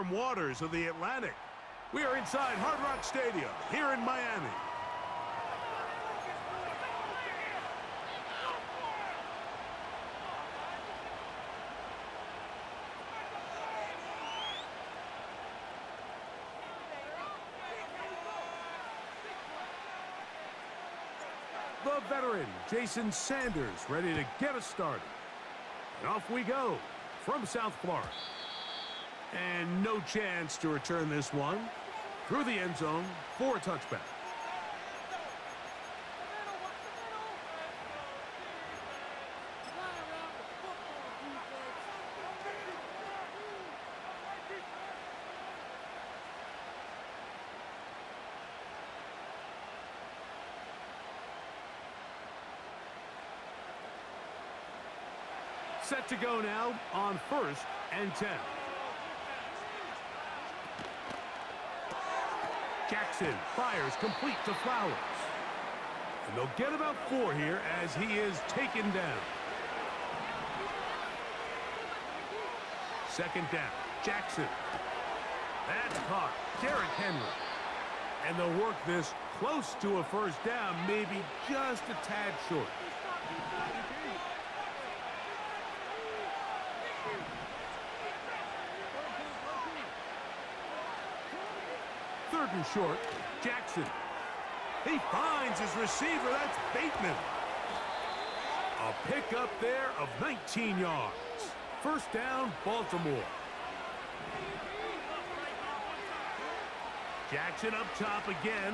warm waters of the Atlantic. We are inside Hard Rock Stadium here in Miami. The veteran, Jason Sanders, ready to get us started. And off we go from South Florida. And no chance to return this one through the end zone for a touchback. Set to go now on 1st and 10. Jackson fires complete to Flowers. And they'll get about 4 here as he is taken down. 2nd down, Jackson. That's caught. Derrick Henry. And they'll work this close to a 1st down, maybe just a tad short. 3rd and short, Jackson. He finds his receiver. That's Bateman. A pickup there of 19 yards. 1st down, Baltimore. Jackson up top again.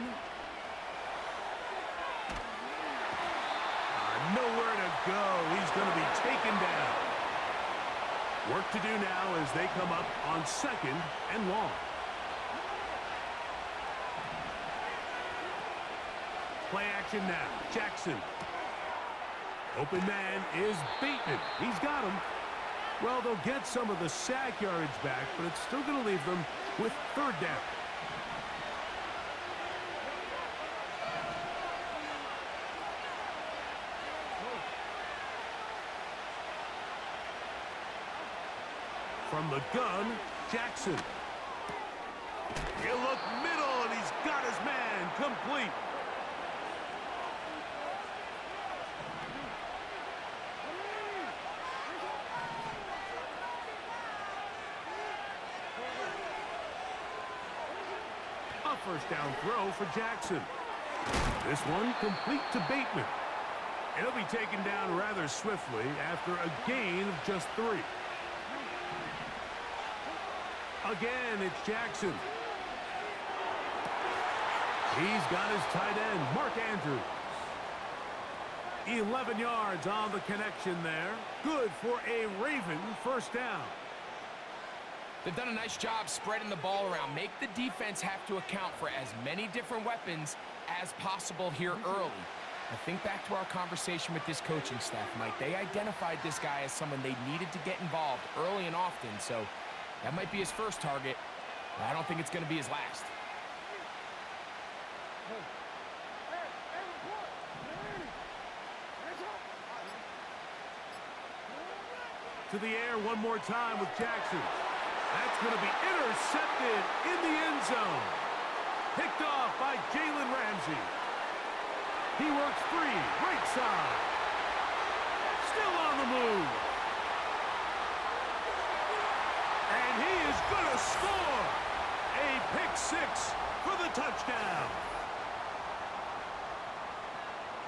Nowhere to go. He's going to be taken down. Work to do now as they come up on 2nd and long. Play action now. Jackson. Open man is Bateman. He's got him. Well, they'll get some of the sack yardage back, but it's still going to leave them with 3rd down. From the gun, Jackson. He'll look middle, and he's got his man complete. A 1st down throw for Jackson. This one complete to Bateman. And he'll be taken down rather swiftly after a gain of just 3. Again, it's Jackson. He's got his tight end, Mark Andrews. 11 yards on the connection there. Good for a Raven 1st down. They've done a nice job spreading the ball around. Make the defense have to account for as many different weapons as possible here early. I think back to our conversation with this coaching staff, Mike. They identified this guy as someone they needed to get involved early and often, so that might be his 1st target, but I don't think it's going to be his last. To the air one more time with Jackson. That's going to be intercepted in the end zone. Picked off by Jalen Ramsey. He works free, right side. Still on the move. And he is going to score. A pick 6 for the touchdown.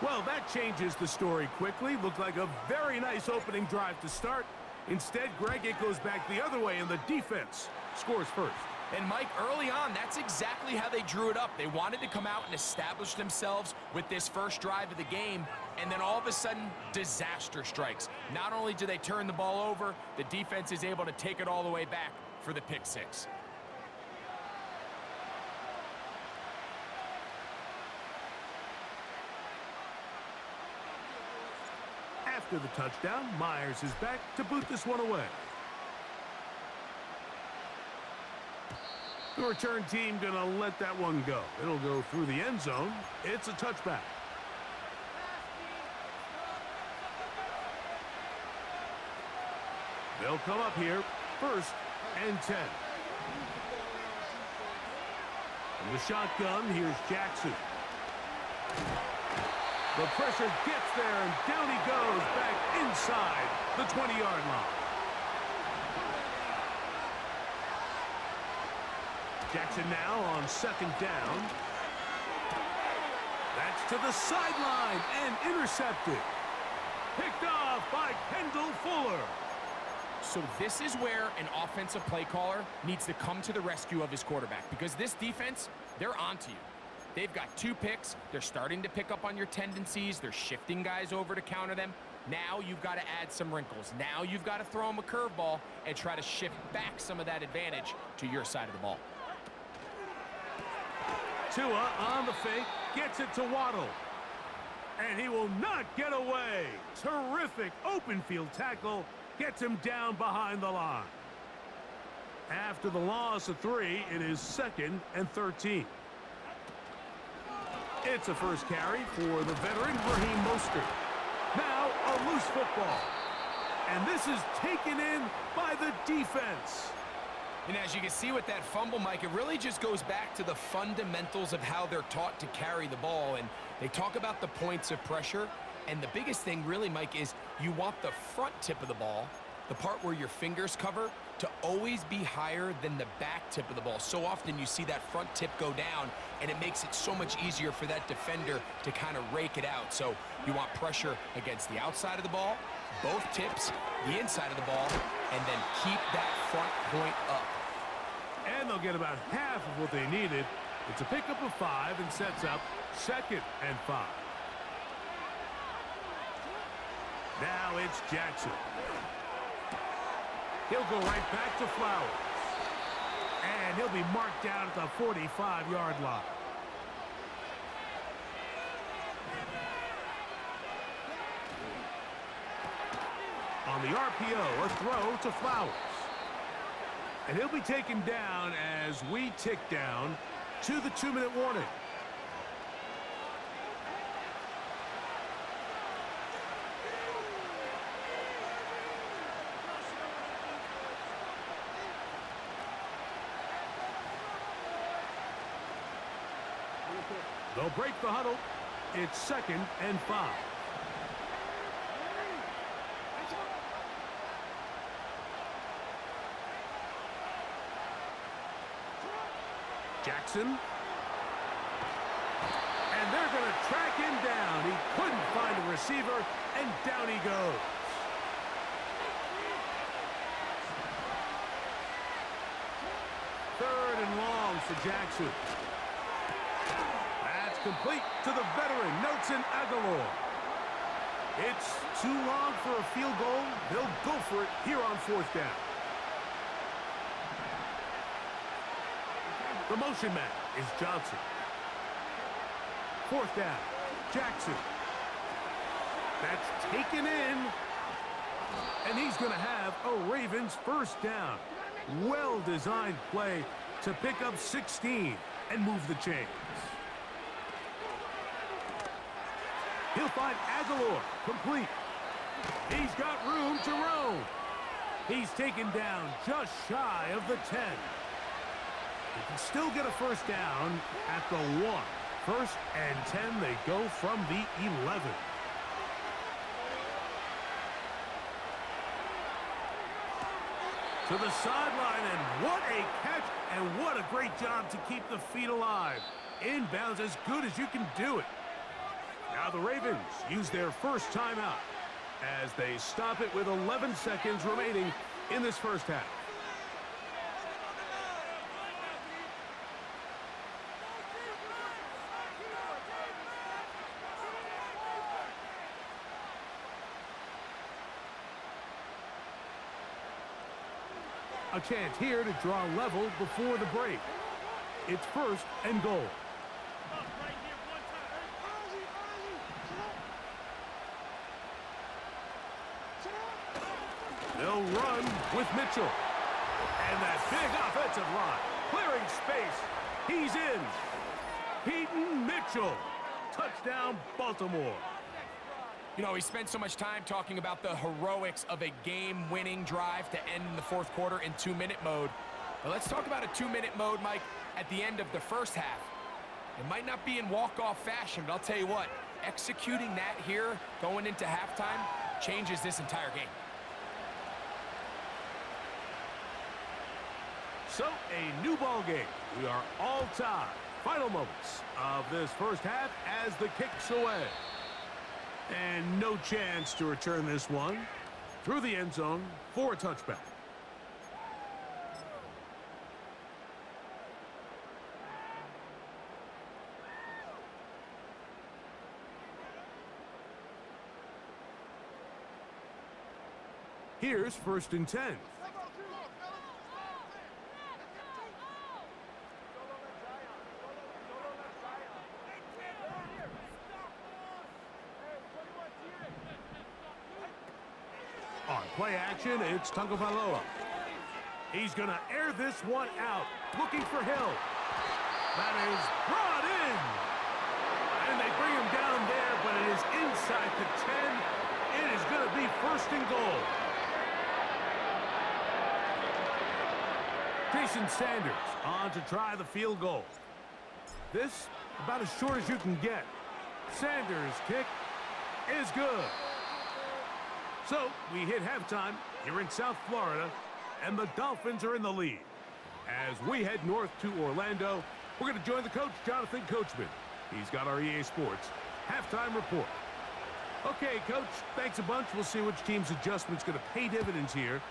Well, that changes the story quickly. Looked like a very nice opening drive to start. Instead, Greg, it goes back the other way, and the defense scores 1st. And Mike, early on, that's exactly how they drew it up. They wanted to come out and establish themselves with this 1st drive of the game, and then all of a sudden, disaster strikes. Not only do they turn the ball over, the defense is able to take it all the way back for the pick 6. After the touchdown, Myers is back to boot this one away. The return team going to let that one go. It'll go through the end zone. It's a touchback. They'll come up here 1st and 10. From the shotgun, here's Jackson. The pressure gets there, and down he goes back inside the 20-yard line. Jackson now on second down. That's to the sideline and intercepted. Picked off by Kendall Fuller. So this is where an offensive play caller needs to come to the rescue of his quarterback, because this defense, they're onto you. They've got 2 picks. They're starting to pick up on your tendencies. They're shifting guys over to counter them. Now you've got to add some wrinkles. Now you've got to throw them a curveball and try to shift back some of that advantage to your side of the ball. Tua on the fake, gets it to Waddle. And he will not get away. Terrific open field tackle. Gets him down behind the line. After the loss of 3, it is 2nd and 13. It's a first carry for the veteran Raheem Mostert. Now a loose football. And this is taken in by the defense. And as you can see with that fumble, Mike, it really just goes back to the fundamentals of how they're taught to carry the ball. And they talk about the points of pressure. And the biggest thing really, Mike, is you want the front tip of the ball, the part where your fingers cover, to always be higher than the back tip of the ball. So often you see that front tip go down, and it makes it so much easier for that defender to kind of rake it out. So you want pressure against the outside of the ball, both tips, the inside of the ball, and then keep that front point up. And they'll get about half of what they needed. It's a pickup of 5 and sets up 2nd and 5. Now it's Jackson. He'll go right back to Flowers. And he'll be marked down at the 45-yard line. On the RPO, a throw to Flowers. And he'll be taken down as we tick down to the 2-minute warning. They'll break the huddle. It's 2nd and 5. Jackson. And they're going to track him down. He couldn't find a receiver, and down he goes. Third and long for Jackson. That's complete to the veteran, Nelson Aguilar. It's too long for a field goal. They'll go for it here on 4th down. The motion man is Johnson. 4th down, Jackson. That's taken in. And he's going to have a Ravens first down. Well-designed play to pick up 16 and move the chains. He'll find Aguilar, complete. He's got room to roam. He's taken down just shy of the 10. He can still get a first down at the 1. 1st and 10, they go from the 11. To the sideline, and what a catch, and what a great job to keep the feet alive. Inbounds as good as you can do it. Now the Ravens use their first timeout as they stop it with 11 seconds remaining in this first half. A chance here to draw level before the break. It's 1st and goal. They'll run with Mitchell. And that big offensive line. Clearing space. He's in. Peyton Mitchell. Touchdown, Baltimore. You know, we spent so much time talking about the heroics of a game-winning drive to end in the 4th quarter in 2-minute mode. But let's talk about a 2-minute mode, Mike, at the end of the first half. It might not be in walk-off fashion, but I'll tell you what, executing that here going into halftime changes this entire game. So, a new ball game. We are all tied. Final moments of this first half as the kick's away. And no chance to return this one through the end zone for a touchback. Here's 1st and 10. On play action, it's Tagovailoa. He's going to air this one out, looking for Hill. That is brought in. And they bring him down there, but it is inside the 10. It is going to be 1st and goal. Jason Sanders on to try the field goal. This about as short as you can get. Sanders' kick is good. So we hit halftime here in South Florida, and the Dolphins are in the lead. As we head north to Orlando, we're going to join the coach, Jonathan Coachman. He's got our EA Sports halftime report. Okay, Coach, thanks a bunch. We'll see which team's adjustment's going to pay dividends here.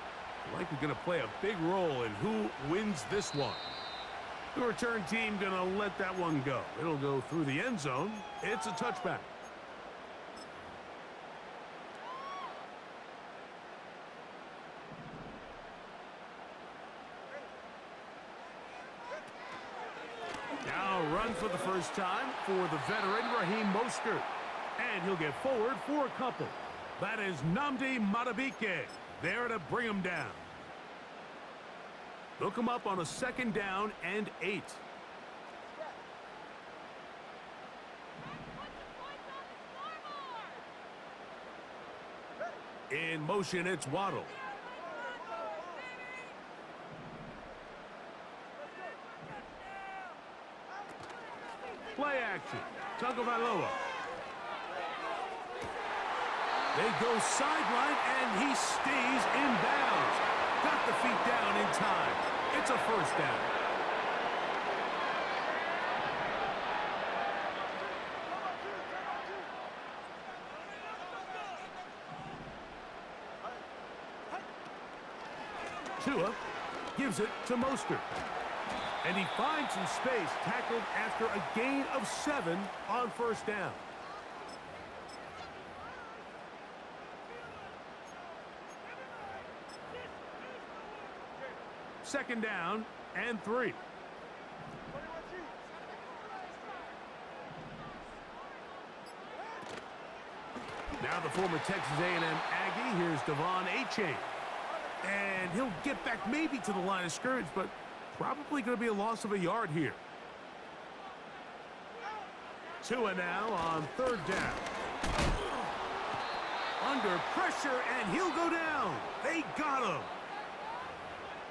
Likely going to play a big role in who wins this one. The return team going to let that one go. It'll go through the end zone. It's a touchback. Now run for the first time for the veteran Raheem Mostert. And he'll get forward for a couple. That is Nnamdi Madubuike there to bring him down. They'll come up on a 2nd down and 8. In motion, it's Waddle. Play action. Tagovailoa. They go sideline, and he stays in bounds. Got the feet down in time. It's a 1st down. Tua gives it to Mostert. And he finds some space, tackled after a gain of 7 on 1st down. Second down and 3. Now the former Texas A&M Aggie, here's Devon Achane. And he'll get back maybe to the line of scrimmage, but probably going to be a loss of a yard here. Tua now on 3rd down. Under pressure, and he'll go down. They got him.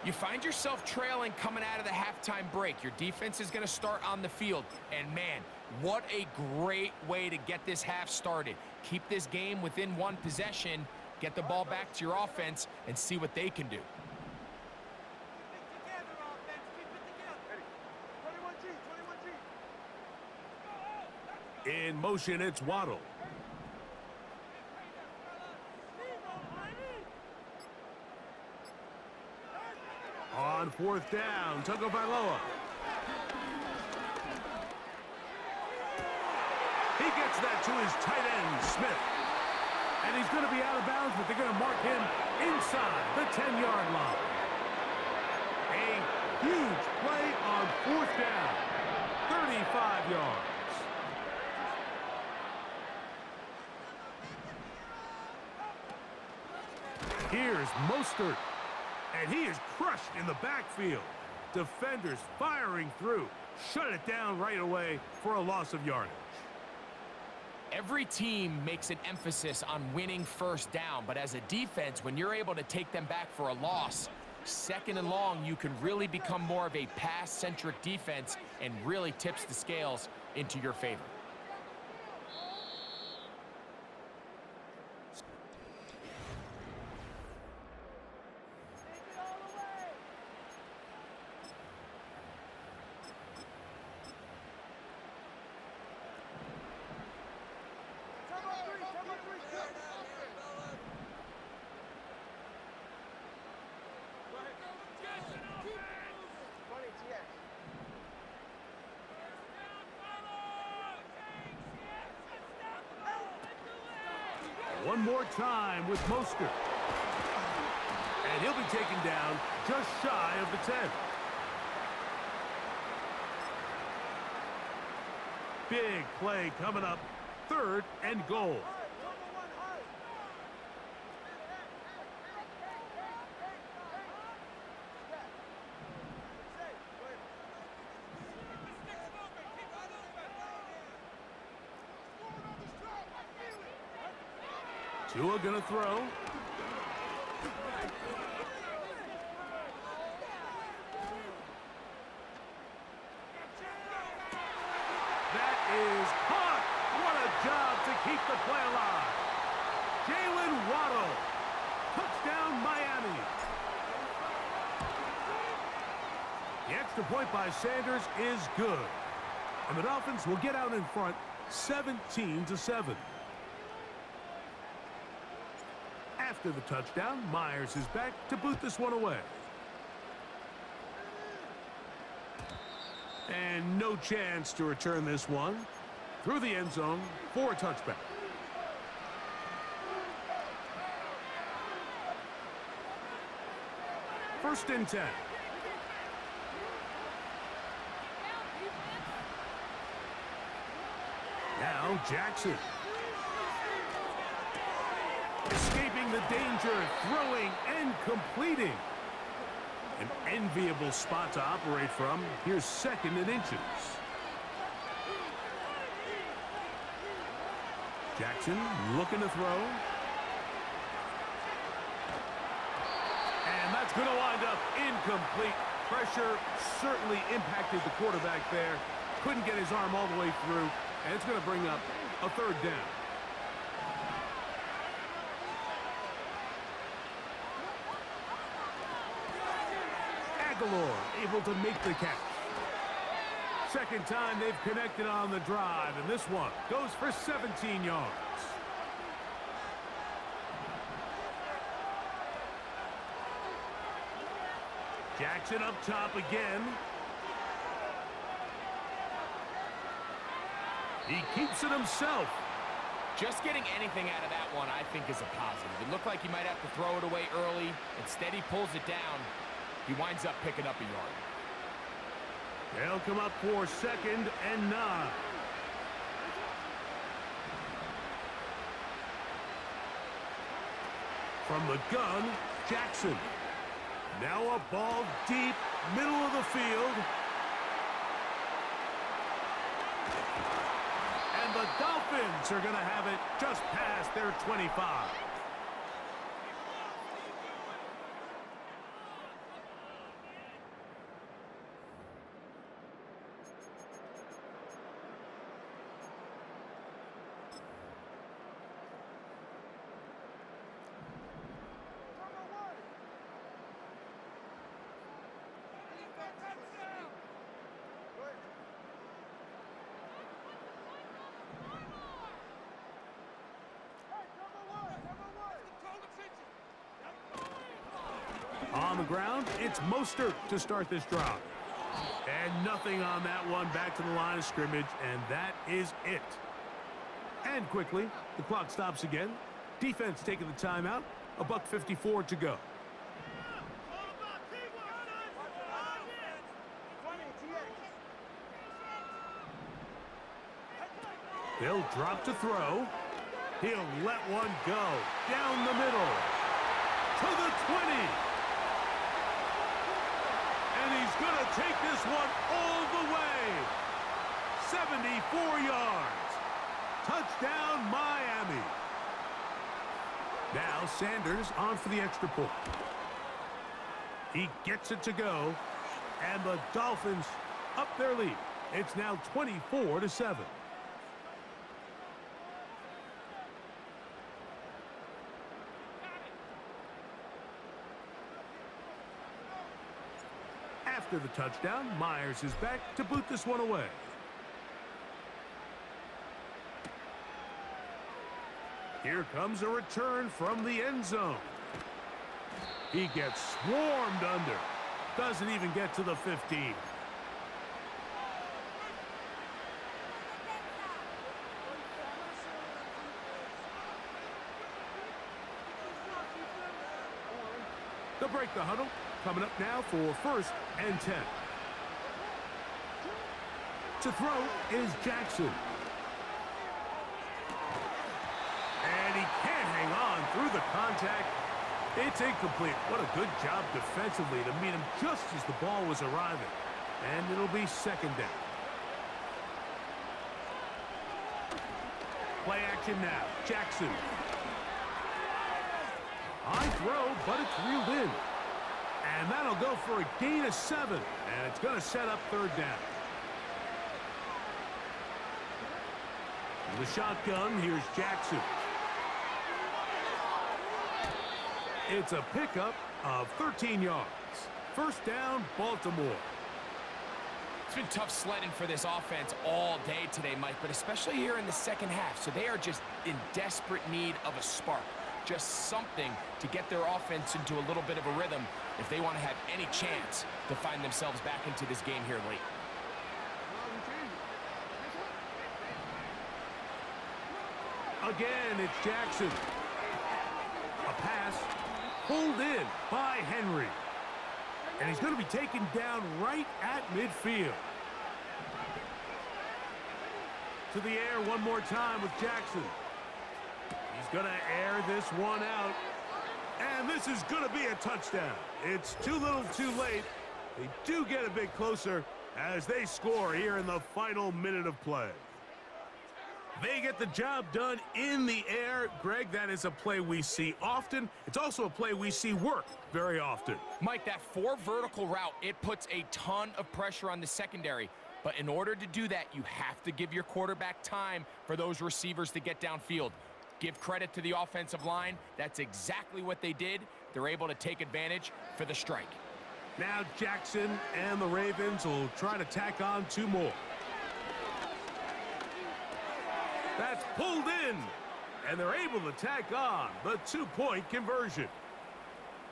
You find yourself trailing coming out of the halftime break. Your defense is going to start on the field. And, man, what a great way to get this half started. Keep this game within 1 possession, get the ball back to your offense, and see what they can do. In motion, it's Waddle. On 4th down, Tagovailoa. He gets that to his tight end, Smith. And he's going to be out of bounds, but they're going to mark him inside the 10-yard line. A huge play on 4th down, 35 yards. Here's Mostert. And he is crushed in the backfield. Defenders firing through. Shut it down right away for a loss of yardage. Every team makes an emphasis on winning 1st down, but as a defense, when you're able to take them back for a loss, Second and long, you can really become more of a pass-centric defense and really tips the scales into your favor. One more time with Mostert. And he'll be taken down just shy of the 10. Big play coming up. 3rd and goal. Tua gonna throw. That is caught. What a job to keep the play alive. Jalen Waddle. Touchdown, Miami. The extra point by Sanders is good. And the Dolphins will get out in front 17-7. After the touchdown, Myers is back to boot this one away. And no chance to return this one. Through the end zone for a touchback. First and 10. Now Jackson. Escaping the danger, throwing and completing. An enviable spot to operate from. Here's 2nd and inches. Jackson looking to throw. And that's going to wind up incomplete. Pressure certainly impacted the quarterback there. Couldn't get his arm all the way through. And it's going to bring up a 3rd down. Able to make the catch. 2nd time they've connected on the drive, and this one goes for 17 yards. Jackson up top again. He keeps it himself. Just getting anything out of that one, I think, is a positive. It looked like he might have to throw it away early. Instead, he pulls it down. He winds up picking up a yard. They'll come up for 2nd and 9. From the gun, Jackson. Now a ball deep, middle of the field. And the Dolphins are going to have it just past their 25. On the ground, it's Mostert to start this drive. And nothing on that one. Back to the line of scrimmage, and that is it. And quickly, the clock stops again. Defense taking the timeout. $1:54 to go. They'll drop to throw. He'll let one go. Down the middle. To the 20. And he's going to take this one all the way. 74 yards. Touchdown, Miami. Now Sanders on for the extra point. He gets it to go, and the Dolphins up their lead. It's now 24-7. After the touchdown, Myers is back to boot this one away. Here comes a return from the end zone. He gets swarmed under. Doesn't even get to the 15. They'll break the huddle. Coming up now for 1st and 10. To throw is Jackson. And he can't hang on through the contact. It's incomplete. What a good job defensively to meet him just as the ball was arriving. And it'll be 2nd down. Play action now. Jackson. High throw, but it's reeled in. And that'll go for a gain of 7. And it's going to set up 3rd down. In the shotgun, here's Jackson. It's a pickup of 13 yards. 1st down, Baltimore. It's been tough sledding for this offense all day today, Mike, but especially here in the 2nd half. So they are just in desperate need of a spark. Just something to get their offense into a little bit of a rhythm if they want to have any chance to find themselves back into this game here late. Again, it's Jackson. A pass pulled in by Henry. And he's going to be taken down right at midfield. To the air one more time with Jackson. He's going to air this one out. And this is going to be a touchdown. It's too little too late. They do get a bit closer as they score here in the final minute of play. They get the job done in the air. Greg, that is a play we see often. It's also a play we see work very often. Mike, that 4 vertical route, it puts a ton of pressure on the secondary. But in order to do that, you have to give your quarterback time for those receivers to get downfield. Give credit to the offensive line. That's exactly what they did. They're able to take advantage for the strike. Now Jackson and the Ravens will try to tack on 2 more. That's pulled in, and they're able to tack on the 2-point conversion.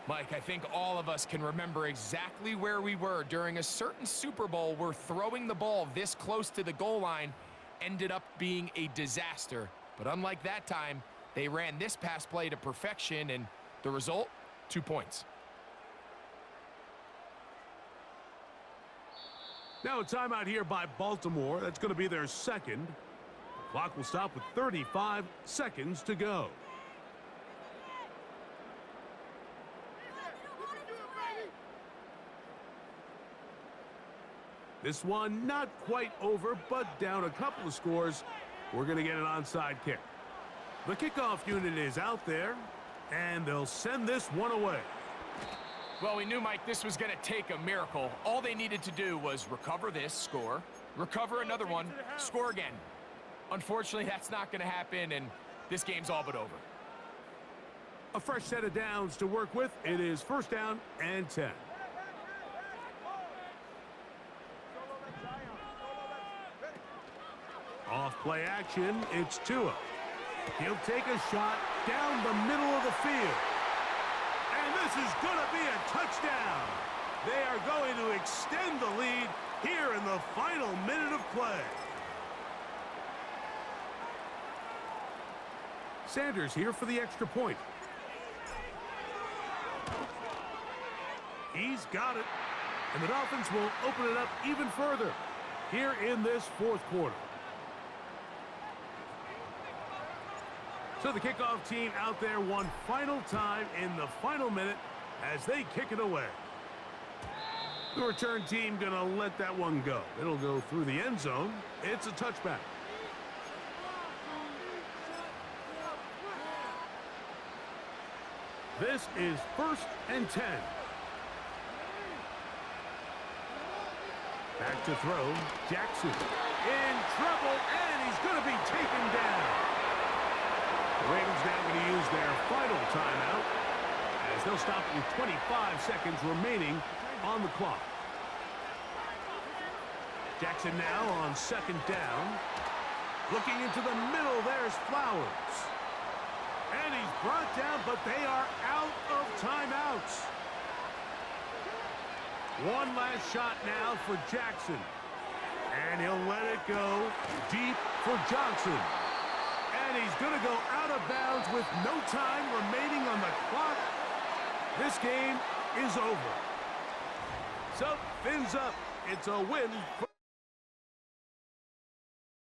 Mike, I think all of us can remember exactly where we were during a certain Super Bowl where throwing the ball this close to the goal line ended up being a disaster. But unlike that time, they ran this pass play to perfection, and the result, 2 points. Now a timeout here by Baltimore. That's going to be their 2nd. The clock will stop with 35 seconds to go. This one not quite over, but down a couple of scores. We're going to get an onside kick. The kickoff unit is out there, and they'll send this one away. Well, we knew, Mike, this was going to take a miracle. All they needed to do was recover this, score, recover another one, score again. Unfortunately, that's not going to happen, and this game's all but over. A fresh set of downs to work with. It is 1st down and 10. Off play action, it's Tua. He'll take a shot down the middle of the field. And this is going to be a touchdown. They are going to extend the lead here in the final minute of play. Sanders here for the extra point. He's got it. And the Dolphins will open it up even further here in this 4th quarter. So the kickoff team out there one final time in the final minute as they kick it away. The return team going to let that one go. It'll go through the end zone. It's a touchback. This is 1st and 10. Back to throw. Jackson in trouble, and he's going to be taken down. The Ravens now going to use their final timeout as they'll stop with 25 seconds remaining on the clock. Jackson now on second down. Looking into the middle, there's Flowers. And he's brought down, but they are out of timeouts. One last shot now for Jackson. And he'll let it go deep for Johnson. And he's going to go out of bounds with no time remaining on the clock. This game is over. So, fins up. It's a win for